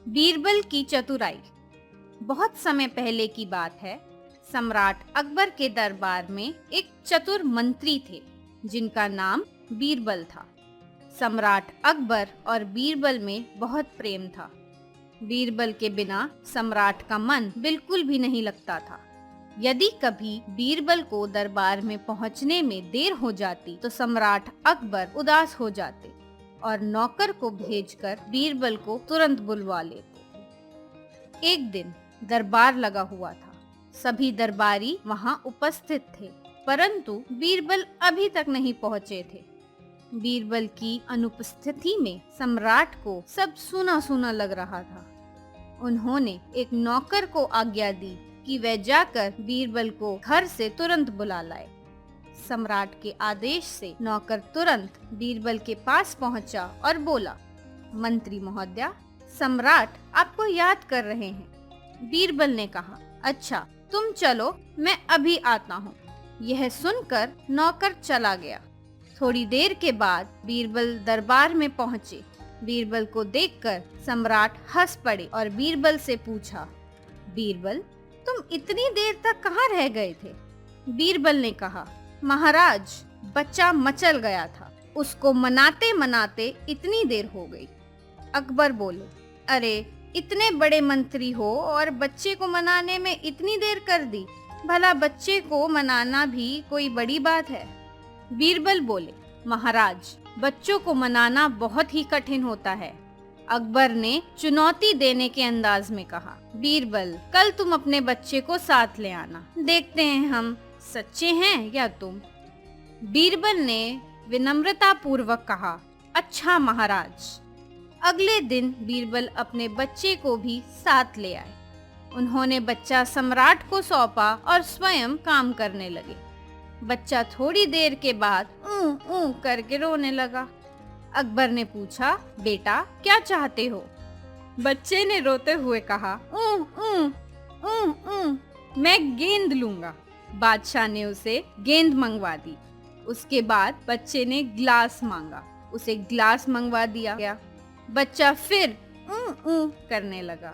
बीरबल की चतुराई। बहुत समय पहले की बात है। सम्राट अकबर के दरबार में एक चतुर मंत्री थे जिनका नाम बीरबल था। सम्राट अकबर और बीरबल में बहुत प्रेम था। बीरबल के बिना सम्राट का मन बिल्कुल भी नहीं लगता था। यदि कभी बीरबल को दरबार में पहुंचने में देर हो जाती तो सम्राट अकबर उदास हो जाते और नौकर को भेजकर बीरबल को तुरंत बुलवा लेते। एक दिन दरबार लगा हुआ था। सभी दरबारी वहां उपस्थित थे, परंतु बीरबल अभी तक नहीं पहुंचे थे। बीरबल की अनुपस्थिति में सम्राट को सब सूना सूना लग रहा था। उन्होंने एक नौकर को आज्ञा दी कि वह जाकर बीरबल को घर से तुरंत बुला लाए। सम्राट के आदेश से नौकर तुरंत बीरबल के पास पहुंचा और बोला, मंत्री महोदय, सम्राट आपको याद कर रहे हैं। बीरबल ने कहा, अच्छा तुम चलो, मैं अभी आता हूँ। यह सुनकर नौकर चला गया। थोड़ी देर के बाद बीरबल दरबार में पहुँचे। बीरबल को देखकर सम्राट हंस पड़े और बीरबल से पूछा, बीरबल, तुम इतनी देर तक कहाँ रह गए थे? बीरबल ने कहा, महाराज, बच्चा मचल गया था, उसको मनाते मनाते इतनी देर हो गई। अकबर बोले, अरे इतने बड़े मंत्री हो और बच्चे को मनाने में इतनी देर कर दी? भला बच्चे को मनाना भी कोई बड़ी बात है? बीरबल बोले, महाराज, बच्चों को मनाना बहुत ही कठिन होता है। अकबर ने चुनौती देने के अंदाज में कहा, बीरबल, कल तुम अपने बच्चे को साथ ले आना, देखते हैं हम सच्चे हैं या तुम। बीरबल ने विनम्रता पूर्वक कहा, अच्छा महाराज। अगले दिन बीरबल अपने बच्चे को भी साथ ले आए। उन्होंने बच्चा सम्राट को सौंपा और स्वयं काम करने लगे। बच्चा थोड़ी देर के बाद ऊ ऊ करके रोने लगा। अकबर ने पूछा, बेटा क्या चाहते हो? बच्चे ने रोते हुए कहा, ऊ ऊ ऊ ऊ, मैं गेंद लूंगा। बादशाह ने उसे गेंद मंगवा दी। उसके बाद बच्चे ने ग्लास मांगा, उसे ग्लास मंगवा दिया गया। बच्चा फिर ऊ करने लगा।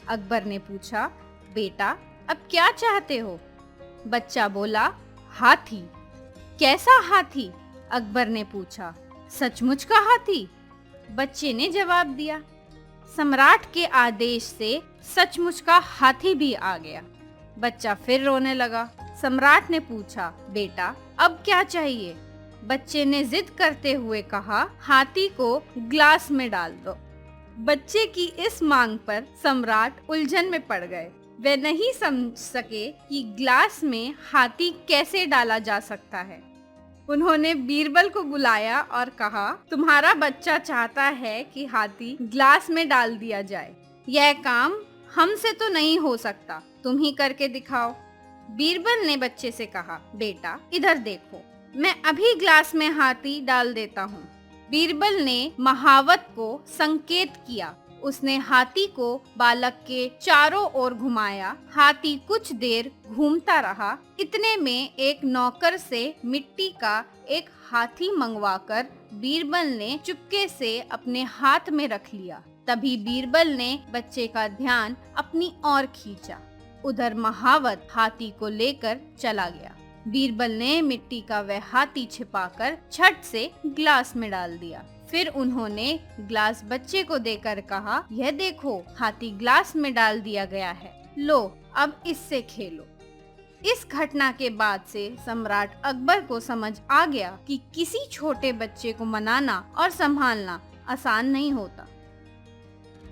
अकबर ने पूछा, बेटा अब क्या चाहते हो? बच्चा बोला, हाथी। कैसा हाथी? अकबर ने पूछा। सचमुच का हाथी? बच्चे ने जवाब दिया। सम्राट के आदेश से सचमुच का हाथी भी आ गया। बच्चा फिर रोने लगा। सम्राट ने पूछा, बेटा अब क्या चाहिए? बच्चे ने जिद करते हुए कहा, हाथी को ग्लास में डाल दो। बच्चे की इस मांग पर सम्राट उलझन में पड़ गए। वे नहीं समझ सके कि ग्लास में हाथी कैसे डाला जा सकता है। उन्होंने बीरबल को बुलाया और कहा, तुम्हारा बच्चा चाहता है कि हाथी ग्लास में डाल दिया जाए। यह काम हमसे तो नहीं हो सकता, तुम ही करके दिखाओ। बीरबल ने बच्चे से कहा, बेटा इधर देखो, मैं अभी ग्लास में हाथी डाल देता हूँ। बीरबल ने महावत को संकेत किया। उसने हाथी को बालक के चारों ओर घुमाया। हाथी कुछ देर घूमता रहा। इतने में एक नौकर से मिट्टी का एक हाथी मंगवाकर बीरबल ने चुपके से अपने हाथ में रख लिया। तभी बीरबल ने बच्चे का ध्यान अपनी ओर खींचा। उधर महावत हाथी को लेकर चला गया। बीरबल ने मिट्टी का वह हाथी छिपाकर छट से ग्लास में डाल दिया। फिर उन्होंने ग्लास बच्चे को देकर कहा, यह देखो, हाथी ग्लास में डाल दिया गया है, लो अब इससे खेलो। इस घटना के बाद से सम्राट अकबर को समझ आ गया कि किसी छोटे बच्चे को मनाना और संभालना आसान नहीं होता।